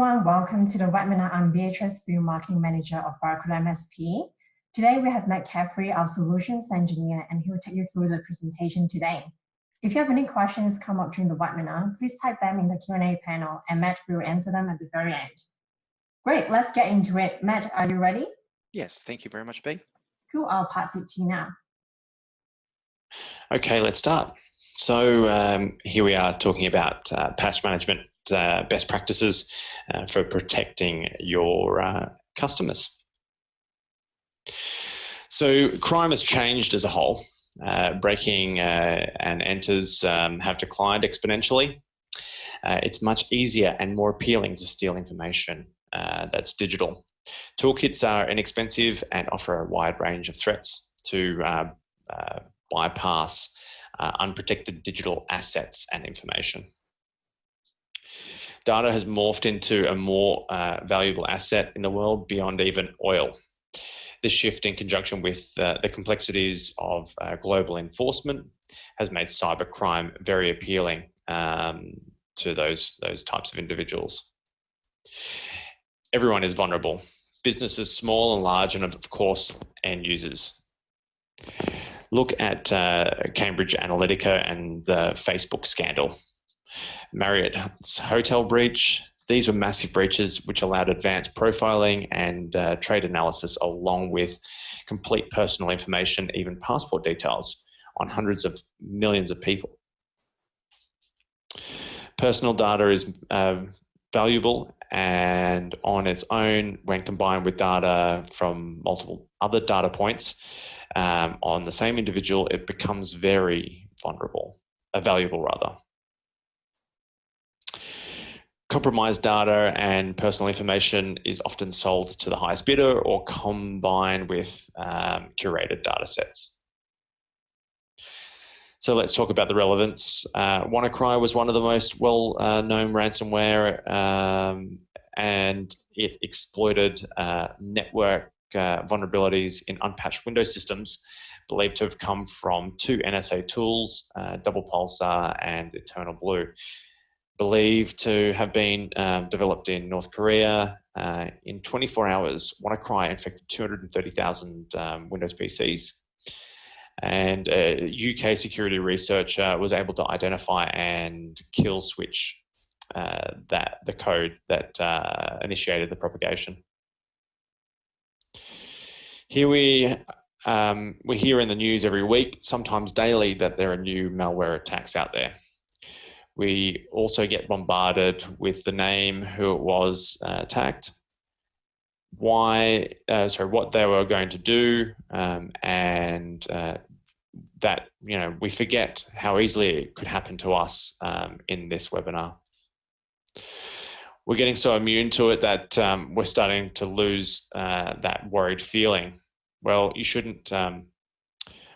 everyone, welcome to the webinar. I'm Beatrice, Field Marketing Manager of Barracuda MSP. Today we have met Caffrey, our solutions engineer, and he will take you through the presentation today. If you have any questions come up during the webinar, please type them in the Q&A panel and Matt will answer them at the very end. Great, let's get into it. Matt, are you ready? Yes, thank you very much, B. Cool, I'll pass it to you now. Okay, let's start. So here we are talking about patch management best practices for protecting your customers. So crime has changed as a whole. Breaking and enters have declined exponentially. It's much easier and more appealing to steal information that's digital. Toolkits are inexpensive and offer a wide range of threats to bypass unprotected digital assets and information. Data has morphed into a more valuable asset in the world beyond even oil. This shift, in conjunction with the complexities of global enforcement, has made cybercrime very appealing to those types of individuals. Everyone is vulnerable. Businesses small and large, and of course, end users. Look at Cambridge Analytica and the Facebook scandal. Marriott's hotel breach. These were massive breaches which allowed advanced profiling and trade analysis, along with complete personal information, even passport details, on hundreds of millions of people. Personal data is valuable, and on its own, when combined with data from multiple other data points on the same individual, it becomes very valuable rather. Compromised data and personal information is often sold to the highest bidder or combined with curated data sets. So let's talk about the relevance. WannaCry was one of the most well-known ransomware, and it exploited network vulnerabilities in unpatched Windows systems, believed to have come from two NSA tools, Double Pulsar and Eternal Blue. Believed to have been developed in North Korea. In 24 hours, WannaCry infected 230,000 Windows PCs. And a UK security researcher was able to identify and kill switch the code that initiated the propagation. Here we hear in the news every week, sometimes daily, that there are new malware attacks out there. We also get bombarded with the name, who it was attacked, what they were going to do, and that we forget how easily it could happen to us in this webinar. We're getting so immune to it that we're starting to lose that worried feeling. Well, you shouldn't,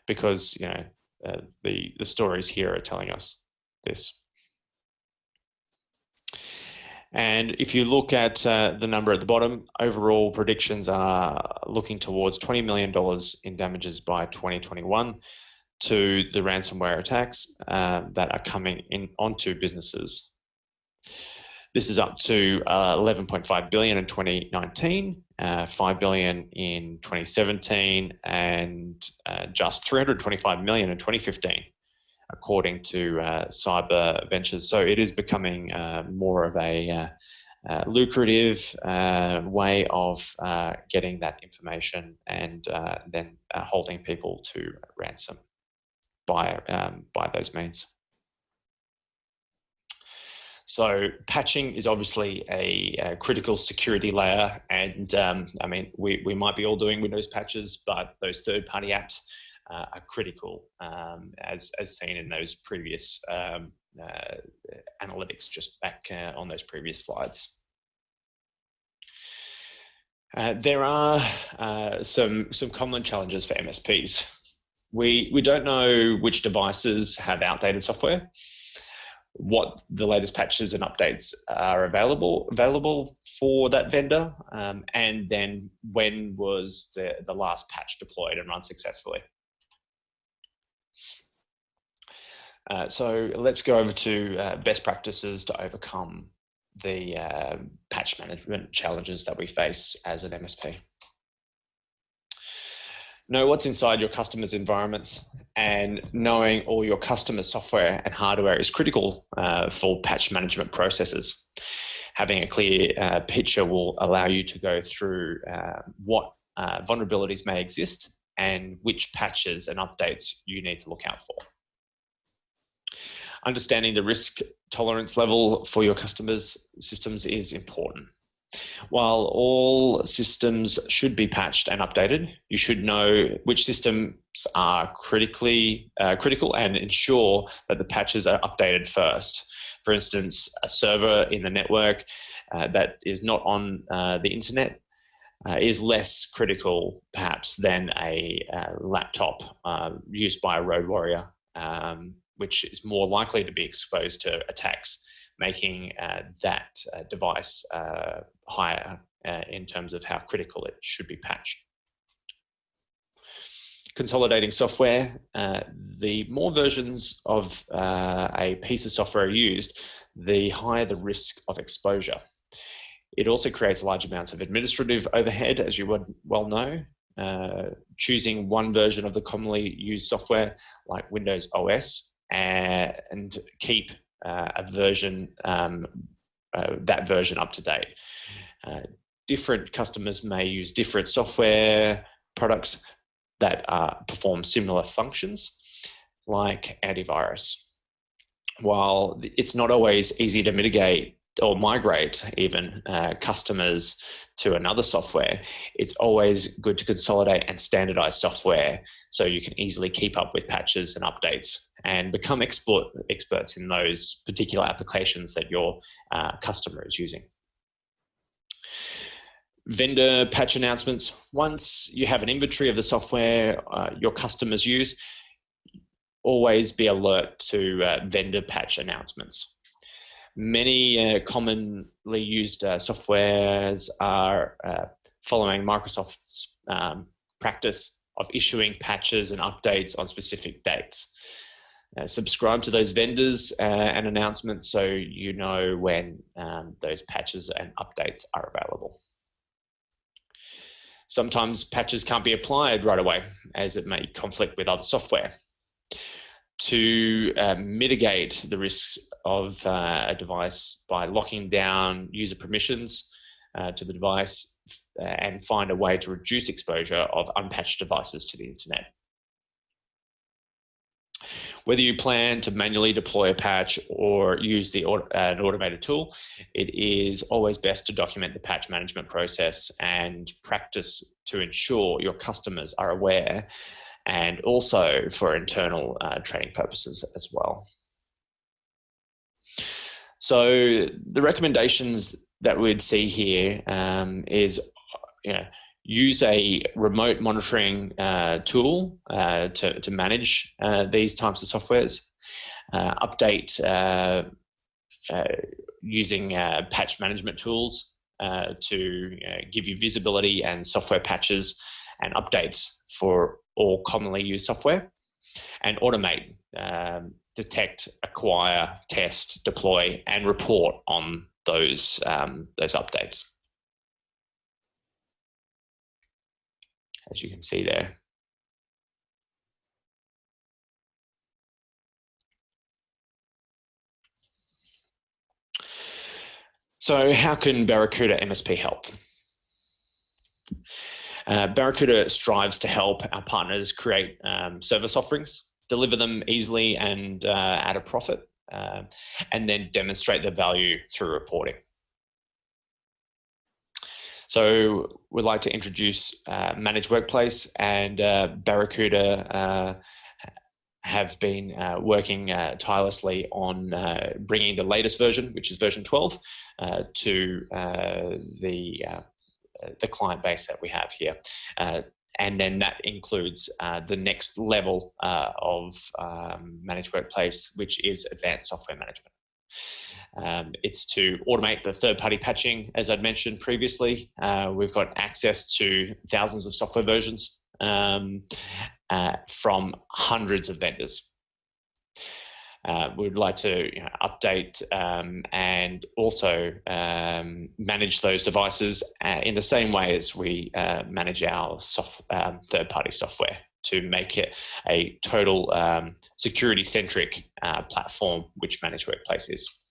because the stories here are telling us this. And if you look at the number at the bottom, overall predictions are looking towards $20 million in damages by 2021 to the ransomware attacks that are coming onto businesses. This is up to $11.5 billion in 2019, $5 billion in 2017, and just $325 million in 2015. According to Cyber Ventures. So it is becoming more of a lucrative way of getting that information and then holding people to ransom by those means. So patching is obviously a critical security layer, and I mean, we might be all doing Windows patches, but those third-party apps are critical, as seen in those previous analytics just back on those previous slides. There are some common challenges for MSPs. We don't know which devices have outdated software, what the latest patches and updates are available for that vendor, and then when was the last patch deployed and run successfully. So let's go over to best practices to overcome the patch management challenges that we face as an MSP. Know what's inside your customers' environments, and knowing all your customers' software and hardware is critical for patch management processes. Having a clear picture will allow you to go through what vulnerabilities may exist and which patches and updates you need to look out for. Understanding the risk tolerance level for your customers' systems is important. While all systems should be patched and updated, you should know which systems are critical and ensure that the patches are updated first. For instance, a server in the network that is not on the internet is less critical perhaps than a laptop used by a road warrior, which is more likely to be exposed to attacks, making that device higher in terms of how critical it should be patched. Consolidating software, the more versions of a piece of software used, the higher the risk of exposure. It also creates large amounts of administrative overhead, as you would well know. Choosing one version of the commonly used software like Windows OS and keep a version, that version up to date. Different customers may use different software products that perform similar functions, like antivirus. While it's not always easy to mitigate or migrate even customers to another software, it's always good to consolidate and standardize software so you can easily keep up with patches and updates and become experts in those particular applications that your customer is using. Vendor patch announcements. Once you have an inventory of the software your customers use, always be alert to vendor patch announcements. Many commonly used softwares are following Microsoft's practice of issuing patches and updates on specific dates. Subscribe to those vendors and announcements so you know when those patches and updates are available. Sometimes patches can't be applied right away as it may conflict with other software. To mitigate the risks of a device by locking down user permissions to the device and find a way to reduce exposure of unpatched devices to the internet. Whether you plan to manually deploy a patch or use an automated tool, it is always best to document the patch management process and practice to ensure your customers are aware, and also for internal training purposes as well. So the recommendations that we'd see here is, use a remote monitoring tool to manage these types of softwares. Update using patch management tools to give you visibility and software patches and updates for all commonly used software, and automate, detect, acquire, test, deploy, and report on those updates. As you can see there. So how can Barracuda MSP help? Barracuda strives to help our partners create service offerings, deliver them easily and at a profit, and then demonstrate the value through reporting. So we'd like to introduce Managed Workplace, and Barracuda have been working tirelessly on bringing the latest version, which is version 12, to the client base that we have here. And then that includes the next level of Managed Workplace, which is Advanced Software Management. It's to automate the third-party patching, as I'd mentioned previously. We've got access to thousands of software versions from hundreds of vendors. we'd like to update and also manage those devices in the same way as we manage our third-party software, to make it a total security-centric platform, which Managed Workplace is.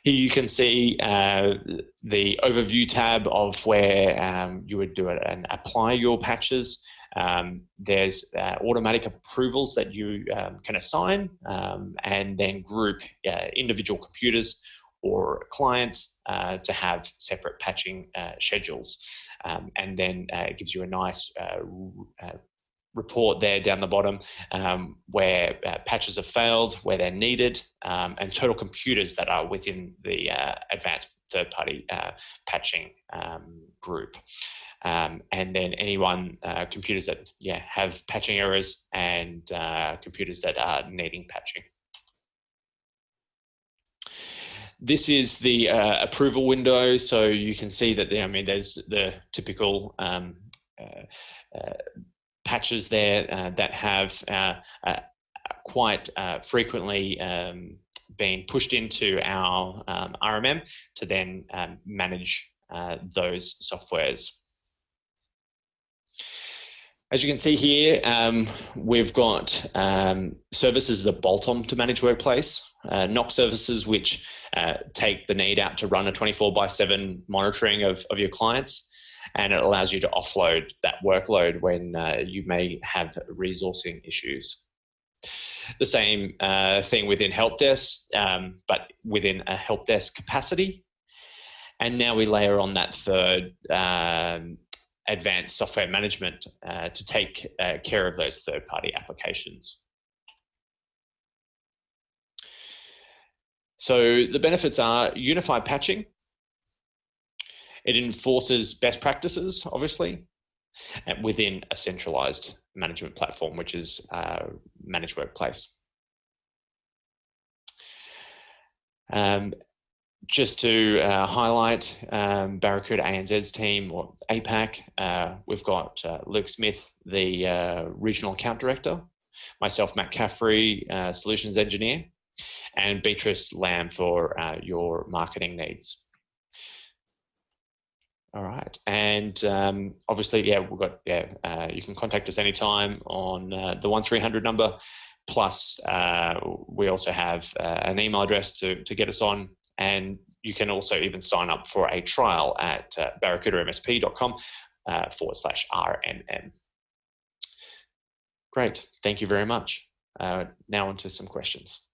Here you can see the overview tab of where you would do it and apply your patches. There's automatic approvals that you can assign and then group individual computers or clients to have separate patching schedules. And then it gives you a nice report there down the bottom where patches have failed, where they're needed, and total computers that are within the advanced third-party patching group. And then anyone, computers that have patching errors and computers that are needing patching. This is the approval window, so you can see that there's the typical patches there that have quite frequently been pushed into our RMM to then manage those softwares. As you can see here, we've got services that bolt on to Managed Workplace, NOC services which take the need out to run a 24/7 monitoring of your clients, and it allows you to offload that workload when you may have resourcing issues. The same thing within help desk, but within a help desk capacity. And now we layer on that third advanced software management to take care of those third-party applications. So the benefits are unified patching. It enforces best practices, obviously, within a centralized management platform, which is Managed Workplace. Just to highlight Barracuda ANZ's team, or APAC, we've got Luke Smith, the Regional Account Director, myself, Matt Caffrey, Solutions Engineer, and Beatrice Lamb for your marketing needs. All right, and obviously, we've got, you can contact us anytime on the 1300 number, plus we also have an email address to get us on, and you can also even sign up for a trial at barracudamsp.com/RMM. Great, thank you very much. Now on to some questions.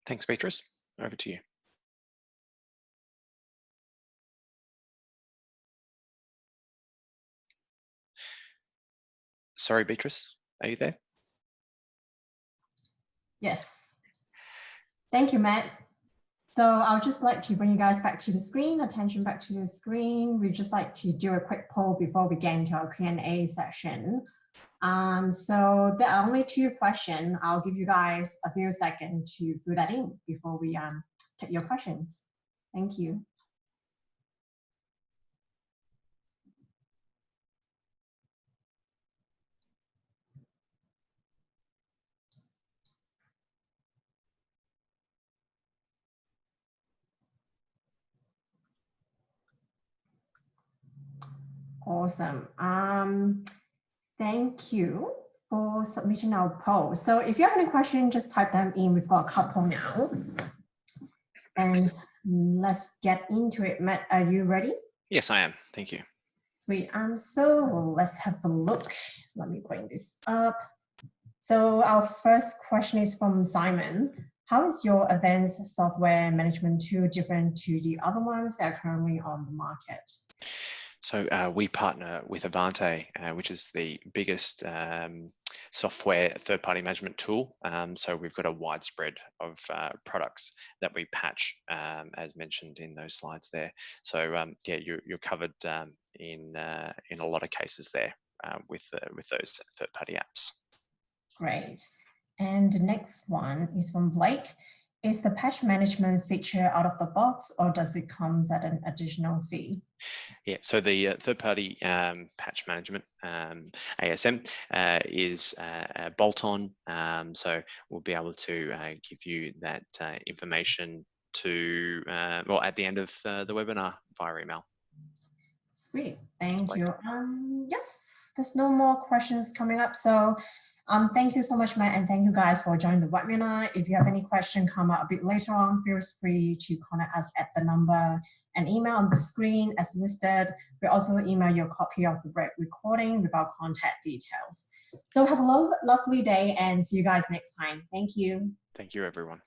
Thanks, Beatrice. Over to you. Sorry, Beatrice, are you there? Yes. Thank you, Matt. So I'll just like to bring you guys back to the screen, attention back to the screen. We'd just like to do a quick poll before we get into our Q&A session. So there are only 2 questions. I'll give you guys a few seconds to fill that in before we take your questions. Thank you. Awesome. Thank you for submitting our poll. So if you have any questions, just type them in. We've got a couple now. And let's get into it. Matt, are you ready? Yes, I am. Thank you. Sweet. So let's have a look. Let me bring this up. So our first question is from Simon. How is your advanced software management tool different to the other ones that are currently on the market? So we partner with Avante, which is the biggest software third-party management tool. So we've got a widespread of products that we patch, as mentioned in those slides there. So you're covered in a lot of cases there with those third-party apps. Great. And the next one is from Blake. Is the patch management feature out of the box, or does it come at an additional fee? Yeah, so the third-party patch management, ASM, is a bolt-on. So we'll be able to give you that information to, well, at the end of the webinar via email. Sweet, thank you. Yes, there's no more questions coming up. So thank you so much, Matt, and thank you guys for joining the webinar. If you have any question come up a bit later on, feel free to contact us at the number and email on the screen as listed. We also email you a copy of the recording with our contact details. So have a lovely day and see you guys next time. Thank you. Thank you, everyone.